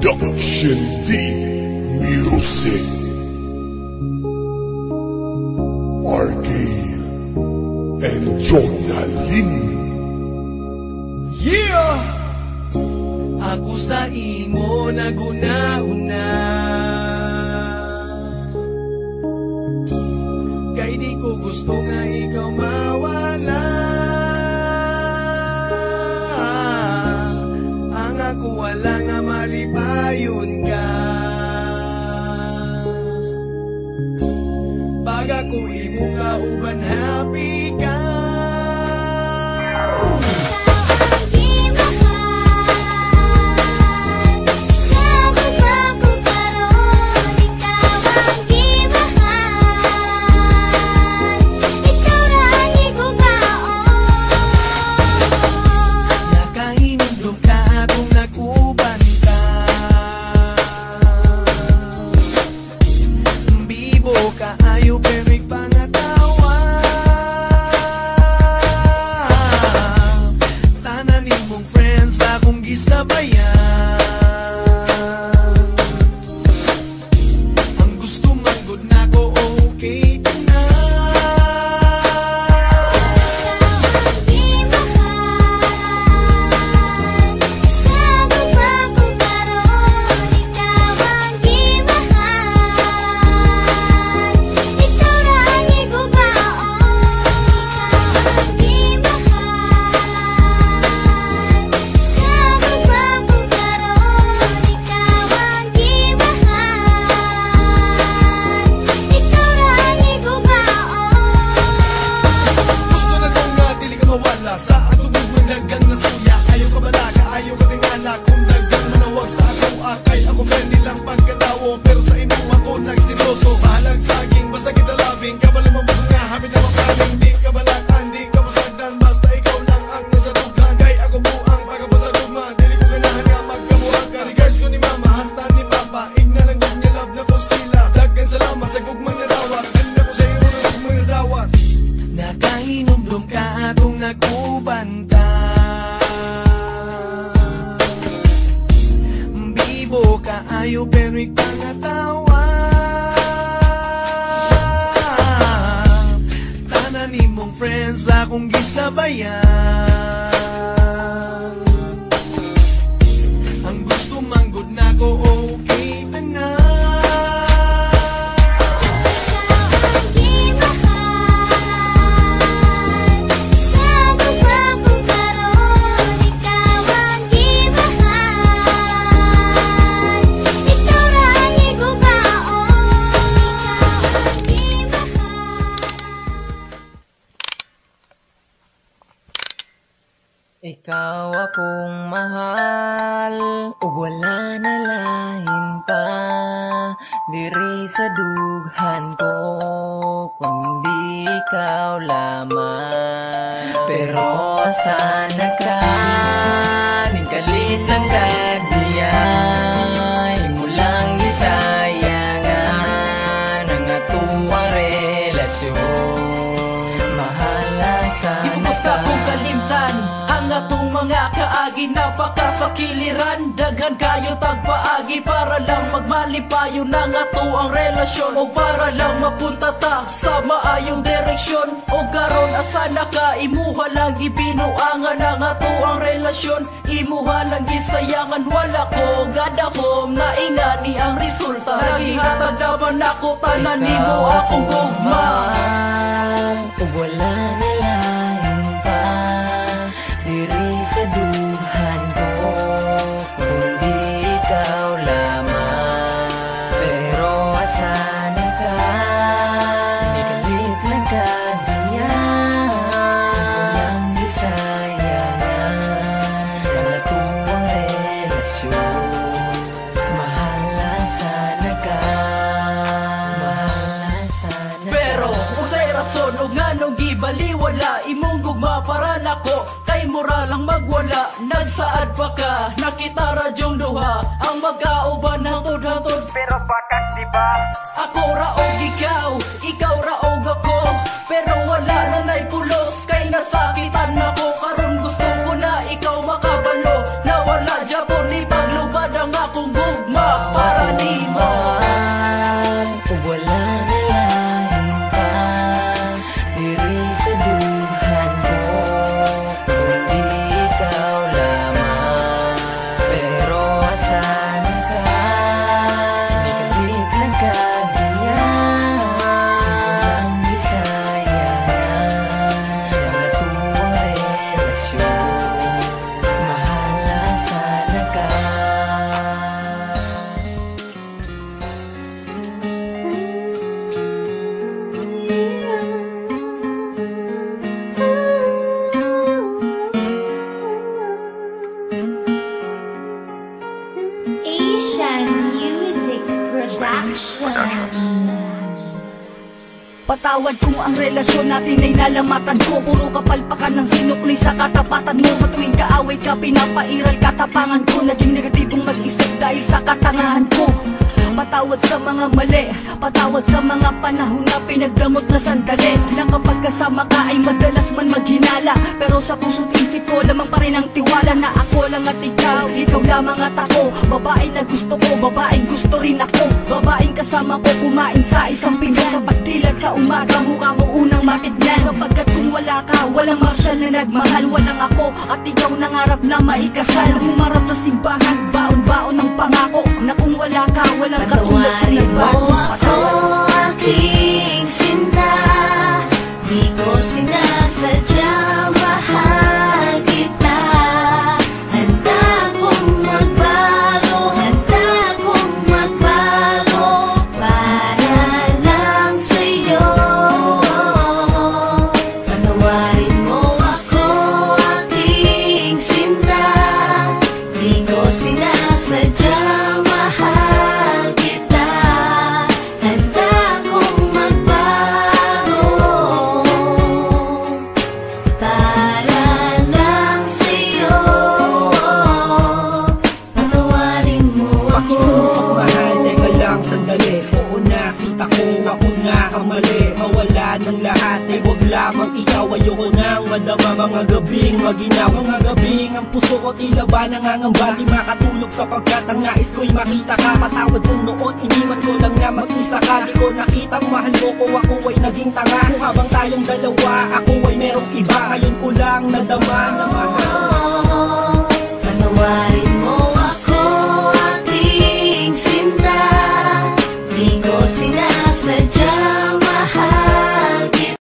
Production D Music RK and Jonalyn. Yeah! Ako sa imo naguna-una, kay di ko gusto nga ikaw mawala. Ang ako wala nga malipayon ka. Pag ako imo kauban happy ka. Kaayo pero pangatawa, tananin mong friends akong gisabayan. Ang gusto manggod na ko okay ka na. Sa atong magdagang na suya, ayaw ka malaka, ayaw ka tingala. Kung dagang manawag sa akong akay, ako friendly lang pagkatawo, pero sa imo ako nagsiloso. Bahalang saging, basta kita labing, kabalang mabag nga, hamid na makaling. Di ka balatan, di ka masagdan, basta ikaw lang ang nasa tughan. Kay ako buang, pagkabasa luma, dili ko ganahan nga magkabuang ka. Regards ko ni mama, hasta ni papa, igna lang good niya, love na ko sila. Dagan salamat sa gugmang narawat, dili ako sa iyo na gugmang narawat. Nakahinomdom ka atong nagubanta, bibo ka ayo pero ikangatawa. Tananin mong friends akong gisabayan. Ang gusto manggod na ko okay na na. Ikaw akong mahal, o wala na lain pa, diri sa dughan ko, kundi ikaw lamang. Pero asana ka, ning kalit lang kadiyay, mulang gisayangan ang atong relasyon. Mahala sana ka. Basta kong kalimtan ang atong mga kaagi, napakasakiliran. Daghan kayo tagpaagi para lang magmalipayo ng ato ang relasyon, o para lang mapunta ta sa maayong direksyon. O karon asana ka, imuha lang gibinuangan ang ato ang relasyon, imuha lang gisayangan. Wala ko gadahom na ingani ang resulta, nagihatag naman ako tanan nimo akong gugma. O wala na lain pa, diri sa duhan ko, kundi ikaw lamang. Pero asana ka, ikalit lang kadiyan, walang gisayangan ang atong relasyon. Mahala sana ka, mahala sana ka. Pero kung sa'y rason o nga nung gibaliwala, imong gugma para nako, kay mura lang magwala. Nagsaad pa ka, nakita radyong duha, ang magkauban hantod-hantod. Pero bakit diba? Ako raog ikaw, ikaw raog ako, pero wala na na'y pulos, kay nasakitan ako. Karon gusto ko na ikaw makabalo, na wala Japon ni paglubad ang akong buhay. Patawad kung ang relasyon natin ay nalamatan ko. Puro kapalpakan ng sinukli sa katapatan mo. Sa tuwing kaaway ka, pinapairal katapangan ko. Naging negatibong mag-isip dahil sa katangahan ko. Patawad sa mga mali, patawad sa mga panahon na pinagdamot na sandali. Na kapag kasama ka ay madalas man maghinala, pero sa puso't isip ko lamang pa rin ang tiwala na ako lang at ikaw lamang at ako. Babae na gusto ko, babaeng gusto rin ako. Babaeng kasama ko kumain sa isang pinggan. Sa pagdilat sa umaga, mukha mo unang matignan. Sapagkat kung wala ka, walang marsyal na nagmahal. Walang ako at ikaw nangarap na maikasal. Humarap sa simbahan, baon-baon ng pangako na kung wala ka, walang patawarin mo ako, aking sinta. Di ko sinasadya, mahal kita. Handa kong magbago, handa kong magbago para lang sa'yo. Patawarin mo ako, aking sinta. Di ko sinasadya, mahal kita. Handa kong magbago para lang sa'yo. Patawarin mo ako. Pakiusap mahal, teka lang sandali. Oo na, sinta ko, ako nga ang mali. Mawala ng lahat, ay wag lamang ikaw. Ayoko nang madama mga gabing maginaw. Mga gabing ang puso ko tila ba nangangamba. Di makatulog sapagkat ang nais ko'y makita ka. Patawad kong noon, iniwan ko lang na mag-isa ka. Di ko nakitang mahal mo ko, ako ay naging tanga. Kung habang tayong dalawa, ako